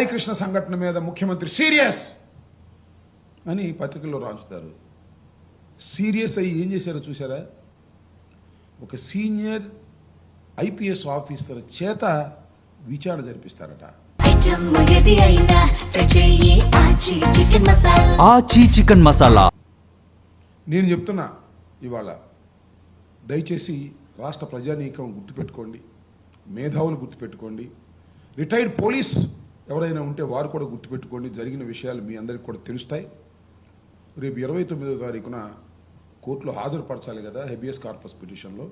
సాయికృష్ణ సంఘటన మీద ముఖ్యమంత్రి సీరియస్ అని పత్రికల్లో రాంచుతారు. సీరియస్ అయ్యి ఏం చేశారో చూసారా? ఒక సీనియర్ ఐపీఎస్ ఆఫీసర్ చేత విచారణ జరిపిస్తారట. ఆచి చికెన్ మసాలా. నేను చెప్తున్నా ఇవాళ, దయచేసి రాష్ట్ర ప్రజానీకం గుర్తుపెట్టుకోండి, మేధావులు గుర్తుపెట్టుకోండి, రిటైర్డ్ పోలీస్ ఎవరైనా ఉంటే వారు కూడా గుర్తుపెట్టుకోండి. జరిగిన విషయాలు మీ అందరికీ కూడా తెలుస్తాయి. రేపు 29వ తారీఖున కోర్టులో హాజరుపరచాలి కదా హెబియస్ కార్పస్ పిటిషన్లో.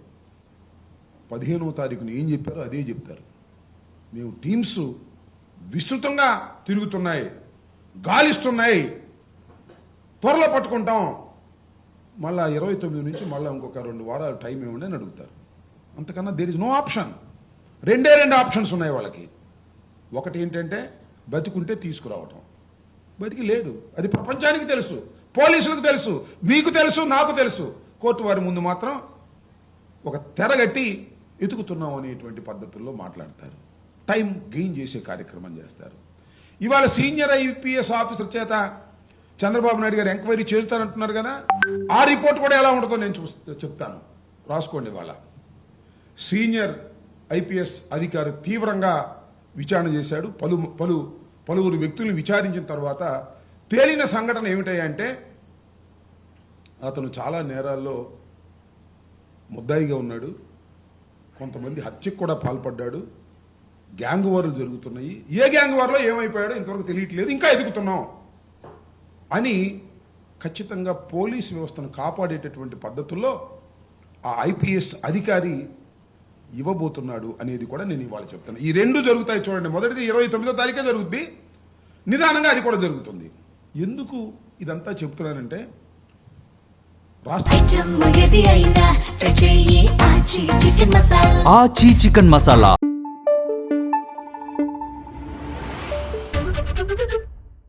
15వ తారీఖున ఏం చెప్పారో అదే చెప్తారు. మేము టీమ్స్ విస్తృతంగా తిరుగుతున్నాయి, గాలిస్తున్నాయి, త్వరలో పట్టుకుంటాం, మళ్ళా 29 నుంచి మళ్ళీ ఇంకొక 2 వారాలు టైం ఇవ్వండి అని అడుగుతారు. అంతకన్నా దేర్ ఇస్ నో ఆప్షన్. రెండే ఆప్షన్స్ ఉన్నాయి వాళ్ళకి. ఒకటి ఏంటంటే బతికుంటే తీసుకురావటం. బతికి లేడు, అది ప్రపంచానికి తెలుసు, పోలీసులకు తెలుసు, మీకు తెలుసు, నాకు తెలుసు. కోర్టు వారి ముందు మాత్రం ఒక తెరగట్టి ఎతుకుతున్నాం అనేటువంటి పద్ధతుల్లో మాట్లాడతారు. టైం గెయిన్ చేసే కార్యక్రమం చేస్తారు. ఇవాళ సీనియర్ ఐపీఎస్ ఆఫీసర్ చేత చంద్రబాబు నాయుడు గారు ఎంక్వైరీ చేస్తారంటున్నారు కదా, ఆ రిపోర్ట్ కూడా ఎలా ఉంటుందో నేను చెప్తాను, రాసుకోండి. వాళ్ళ సీనియర్ ఐపీఎస్ అధికారి తీవ్రంగా విచారణ చేశాడు. పలువురు వ్యక్తులను విచారించిన తర్వాత తేలిన సంఘటన ఏమిటంటే అతను చాలా నేరాల్లో ముద్దాయిగా ఉన్నాడు, కొంతమంది హత్యకు కూడా పాల్పడ్డాడు, గ్యాంగ్ వార్లు జరుగుతున్నాయి, ఏ గ్యాంగ్ వార్లో ఏమైపోయాడో ఇంతవరకు తెలియట్లేదు, ఇంకా ఎదుగుతున్నాం అని ఖచ్చితంగా పోలీసు వ్యవస్థను కాపాడేటటువంటి పద్ధతుల్లో ఆ ఐపీఎస్ అధికారి ఇవ్వబోతున్నాడు అనేది కూడా నేను ఇవాళ చెప్తాను. ఈ 2 జరుగుతాయి చూడండి. మొదటిది 29వ తారీఖే జరుగుద్ది, నిదానంగా అది కూడా జరుగుతుంది. ఎందుకు ఇదంతా చెప్తున్నానంటే ఆచి చికెన్ మసాలా.